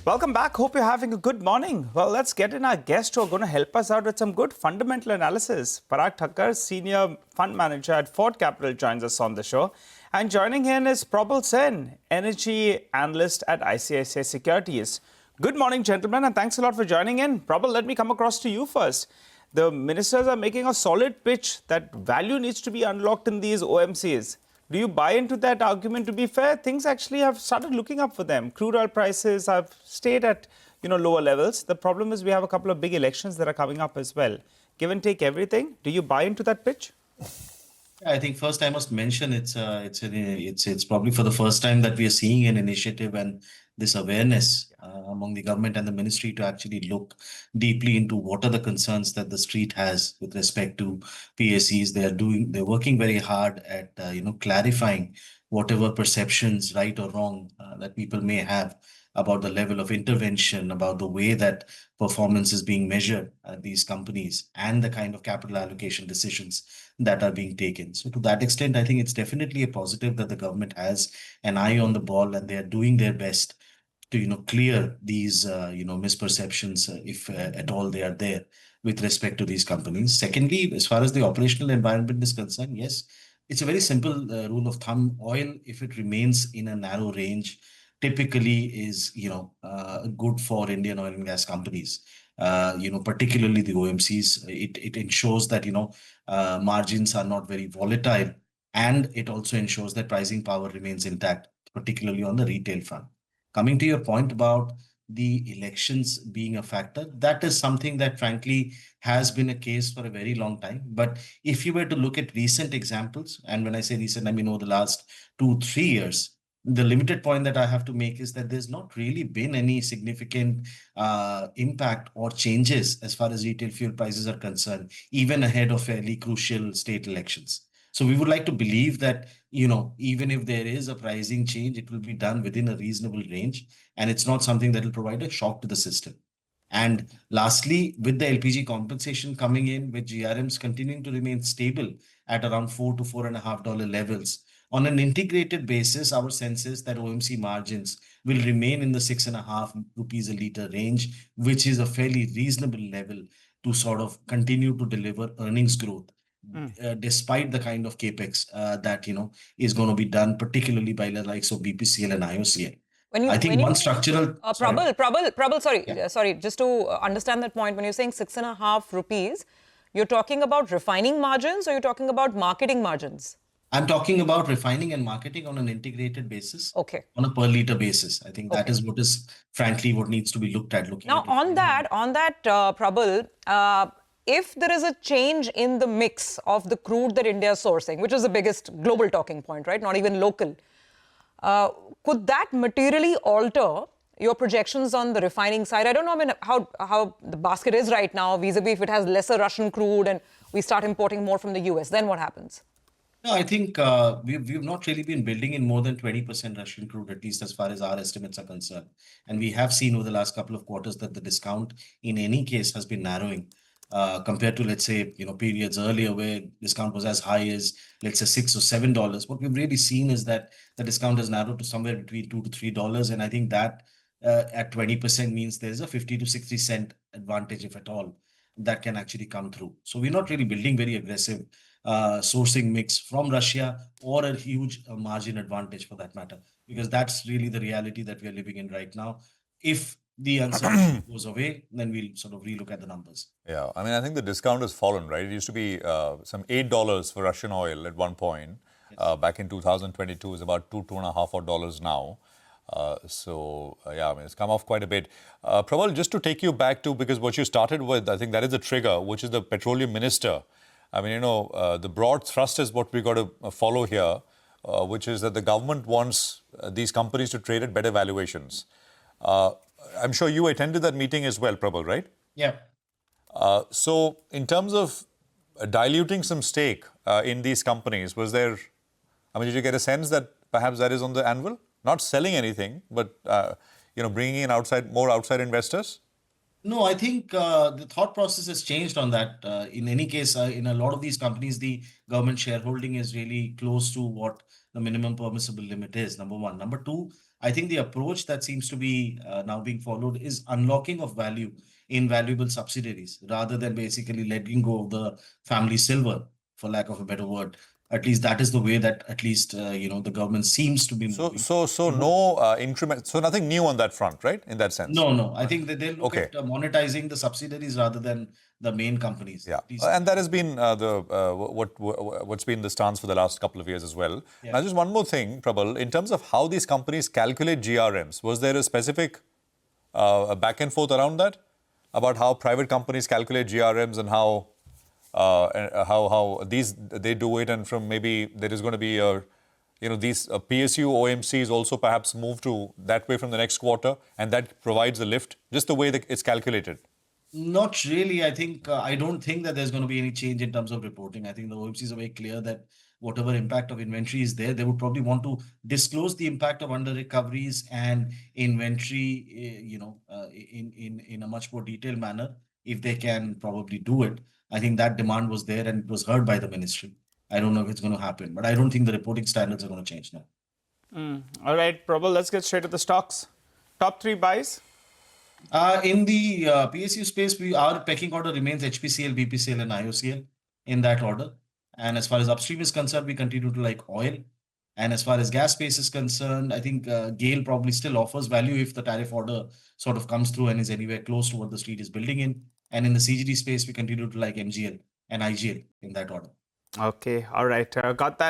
Welcome back. Hope you're having a good morning. Well, let's get in our guests who are going to help us out with some good fundamental analysis. Parag Thakkar, Senior Fund Manager at Ford Capital, joins us on the show. And joining in is Probal Sen, Energy Analyst at ICICI Securities. Good morning, gentlemen, and thanks a lot for joining in. Probal, let me come across to you first. The ministers are making a solid pitch that value needs to be unlocked in these OMCs. Do you buy into that argument? To be fair, things actually have started looking up for them. Crude oil prices have stayed at lower levels. The problem is we have a couple of big elections that are coming up as well. Give and take everything. Do you buy into that pitch? I think first I must mention it's probably for the first time that we are seeing an initiative and this awareness among the government and the ministry to actually look deeply into what are the concerns that the street has with respect to PSEs. They're working very hard at clarifying whatever perceptions, right or wrong, that people may have about the level of intervention, about the way that performance is being measured at these companies and the kind of capital allocation decisions that are being taken. So to that extent, I think it's definitely a positive that the government has an eye on the ball and they are doing their best to clear these misperceptions if at all they are there with respect to these companies. Secondly, as far as the operational environment is concerned, yes, it's a very simple rule of thumb. Oil, if it remains in a narrow range, typically is good for Indian oil and gas companies. Particularly the OMCs. It ensures that margins are not very volatile, and it also ensures that pricing power remains intact, particularly on the retail front. Coming to your point about the elections being a factor, that is something that frankly has been a case for a very long time. But if you were to look at recent examples, and when I say recent, I mean over the last 2-3 years, the limited point that I have to make is that there's not really been any significant impact or changes as far as retail fuel prices are concerned, even ahead of fairly crucial state elections. So we would like to believe that, even if there is a pricing change, it will be done within a reasonable range, and it's not something that will provide a shock to the system. And lastly, with the LPG compensation coming in, with GRMs continuing to remain stable at around $4 to $4.50 levels, on an integrated basis, our sense is that OMC margins will remain in the 6.5 rupees a litre range, which is a fairly reasonable level to sort of continue to deliver earnings growth. Despite the kind of capex that is going to be done, particularly by the likes of BPCL and IOCL. I think one structural. Probal, sorry. Just to understand that point, when you're saying 6.5 rupees, you're talking about refining margins, or you're talking about marketing margins? I'm talking about refining and marketing on an integrated basis. Okay. On a per litre basis. I think that is what is frankly what needs to be looked at. On that, Probal, if there is a change in the mix of the crude that India is sourcing, which is the biggest global talking point, right? Not even local. Could that materially alter your projections on the refining side? I don't know how the basket is right now, vis-a-vis if it has lesser Russian crude and we start importing more from the US, then what happens? No, I think we've not really been building in more than 20% Russian crude, at least as far as our estimates are concerned. And we have seen over the last couple of quarters that the discount in any case has been narrowing. Compared to, let's say, periods earlier where discount was as high as, let's say, $6 or $7. What we've really seen is that the discount has narrowed to somewhere between $2 to $3. And I think that at 20% means there's a 50 to 60 cent advantage, if at all, that can actually come through. So we're not really building very aggressive sourcing mix from Russia or a huge margin advantage for that matter, because that's really the reality that we are living in right now. If the uncertainty goes away, then we'll sort of relook at the numbers. Yeah, I mean, I think the discount has fallen, right? It used to be some $8 for Russian oil at one point. Yes. Back in 2022, it's about $2.5 now. Yeah, I mean, it's come off quite a bit. Probal, just to take you back to, because what you started with, I think that is the trigger, which is the petroleum minister. I mean, the broad thrust is what we got to follow here, which is that the government wants these companies to trade at better valuations. I'm sure you attended that meeting as well, Probal, right? Yeah. So in terms of diluting some stake in these companies, did you get a sense that perhaps that is on the anvil? Not selling anything, but, bringing in more outside investors? No, I think the thought process has changed on that. In any case, in a lot of these companies, the government shareholding is really close to what the minimum permissible limit is, number one. Number two, I think the approach that seems to be now being followed is unlocking of value in valuable subsidiaries rather than basically letting go of the family silver, for lack of a better word. At least that is the way that at least the government seems to be moving. So no increment. So nothing new on that front, right? In that sense. No. I think that they'll look Okay. at monetizing the subsidiaries rather than the main companies. Yeah, At least- and that has been what's been the stance for the last couple of years as well. Yeah. Now, just one more thing, Probal, in terms of how these companies calculate GRMs, was there a specific back and forth around that about how private companies calculate GRMs and how these they do it, and from maybe there is going to be these PSU OMCs also perhaps move to that way from the next quarter, and that provides a lift, just the way that it's calculated. Not really. I don't think that there's going to be any change in terms of reporting. I think the OMCs are very clear that whatever impact of inventory is there, they would probably want to disclose the impact of under recoveries and inventory, in a much more detailed manner. If they can probably do it, I think that demand was there and it was heard by the ministry. I don't know if it's going to happen, but I don't think the reporting standards are going to change now. All right, Probal, let's get straight to the stocks. Top 3 buys. In the PSU space, our pecking order remains HPCL, BPCL, and IOCL in that order. And as far as upstream is concerned, we continue to like oil. And as far as gas space is concerned, I think GAIL probably still offers value if the tariff order sort of comes through and is anywhere close to what the street is building in. And in the CGD space, we continue to like MGL and IGL in that order. Okay, all right, got that.